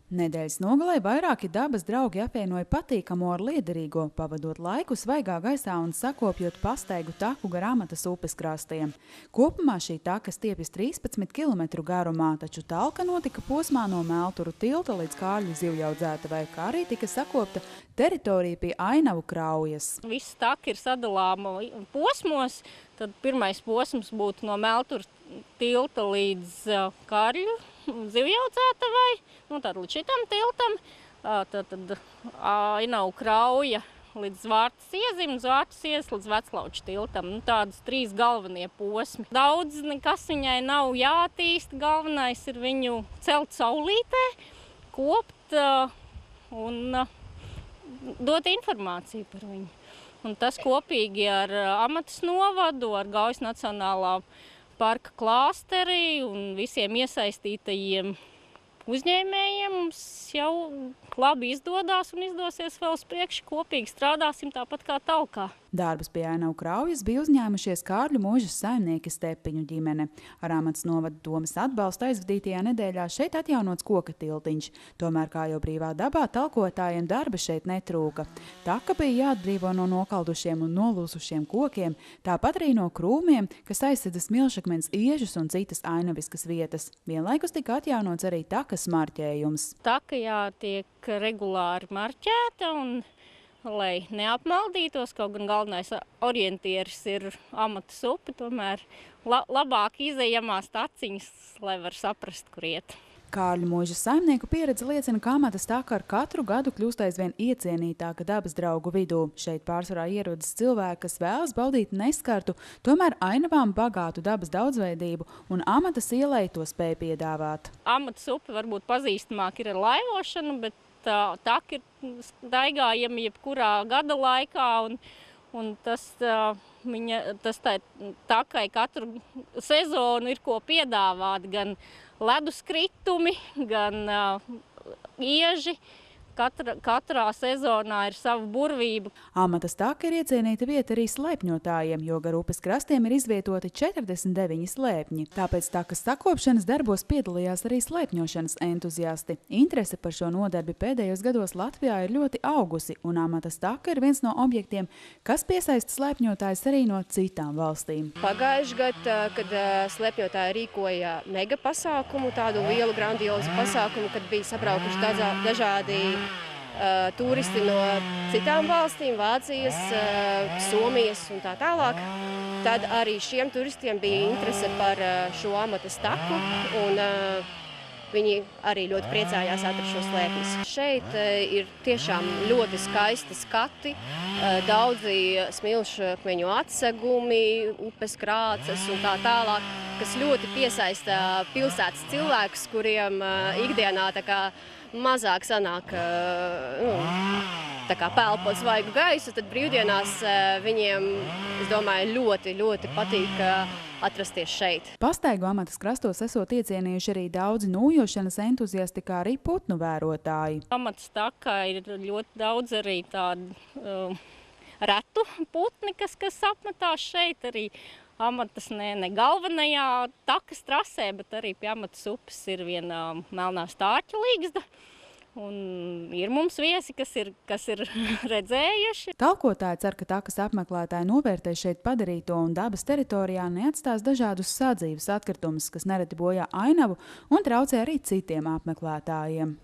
Nedēļas nogalē vairāki dabas draugi apvienoja patīkamo ar liederīgo, pavadot laiku svaigā gaisā un sakopjot pastaigu taku gar Amatas upes krastiem. Kopumā šī taka stiepjas 13 km garumā, taču talka notika posmā no Melturu tilta līdz Kārļu zivjaudzētavai, kā arī tika sakopta teritorija pie Ainavu kraujas. Viss taka ir sadalāma posmos, tad pirmais posms būtu no Melturu tilta līdz Kārļu zivjaudzētavai, tātad līdz šitam tiltam, tad Ainavu krauja līdz Zvārtas iezim, Zvārtas iez līdz Veclauču tiltam. Tādas trīs galvenie posmi. Daudz nekas viņai nav jātīst, galvenais ir viņu celt saulītē, kopt un dot informāciju par viņu. Un tas kopīgi ar Amatas novadu, ar Gaujas Nacionālā parka klāsteri un visiem iesaistītajiem uzņēmējiem mums jau labi izdodās un izdosies vēl uz priekšu. Kopīgi strādāsim tāpat kā talkā. Darbus pie Ainavu kraujas bija uzņēmušies Kārļu mūžas saimnieki Stepiņu ģimene. Ar Amatas novada domes atbalstu aizvadītajā nedēļā šeit atjaunots koka tiltiņš. Tomēr, kā jau brīvā dabā, talkotājiem darba šeit netrūka. Taka bija jāatbrīvo no nokaldušiem un nolūsušiem kokiem, tāpat arī no krūmiem, kas aizsedza smilšakmens iežus un citas ainaviskas vietas. Vienlaikus tika atjaunots arī takas marķējums. Taka jātiek regulāri marķēta un lai neapmaldītos, kaut gan galvenais orientieris ir Amatas upe, tomēr labāk izejamās taciņas, lai var saprast, kur iet. Kārļu mūžas saimnieku pieredze liecina, ka Amatas taka ar katru gadu kļūst aizvien iecienītāka dabas draugu vidū. Šeit pārsvarā ierodas cilvēki, kas vēlas baudīt neskartu, tomēr ainavām bagātu dabas daudzveidību, un Amatas ielai to spēj piedāvāt. Amatas upe varbūt pazīstamāk ir ar laivošanu, bet taka ir staigājama jebkurā gada laikā, un tas takai katru sezonu ir ko piedāvāt, gan leduskritumi, gan ieži. Katrā sezonā ir sava burvība. Amatas taka ir iecienīta vieta arī slēpņotājiem, jo gar upes krastiem ir izvietoti 49 slēpņi. Tāpēc takas sakopšanas darbos piedalījās arī slēpņošanas entuziasti. Interese par šo nodarbi pēdējos gados Latvijā ir ļoti augusi, un Amatas taka ir viens no objektiem, kas piesaista slēpņotājus arī no citām valstīm. Pagājuši gadu, kad slēpņotāji rīkoja mega pasākumu, tādu lielu grandiozu pasākumu, kad bija sabraukuši dažādi turisti no citām valstīm, Vācijas, Somijas un tā tālāk. Tad arī šiem turistiem bija interese par šo Amatas taku, un viņi arī ļoti priecājās atrast šo slēpnes. Šeit ir tiešām ļoti skaisti skati, daudzi smilšakmeņu atsegumi, upes krāces un tā tālāk, kas ļoti piesaista pilsētas cilvēkus, kuriem ikdienā mazāk sanāk pelpot svaigu gaisu, tad brīvdienās viņiem, es domāju, ļoti, ļoti patīk atrasties šeit. Pastaigu Amatas krastos esot iecienījuši arī daudzi nūjošanas entuziasti, kā arī putnu vērotāji. Amatas takā ir ļoti daudz arī tādu retu putni, kas apmetās šeit, arī Amatas ne galvenajā takas trasē, bet arī pie Amatas upes ir viena melnā stārķa līgzda. Un ir mums viesi, kas ir redzējuši. Talkotāji cer, ka takas apmeklētāji novērtēs šeit padarīto un dabas teritorijā neatstās dažādus sadzīves atkritumus, kas nereti bojā ainavu un traucē arī citiem apmeklētājiem.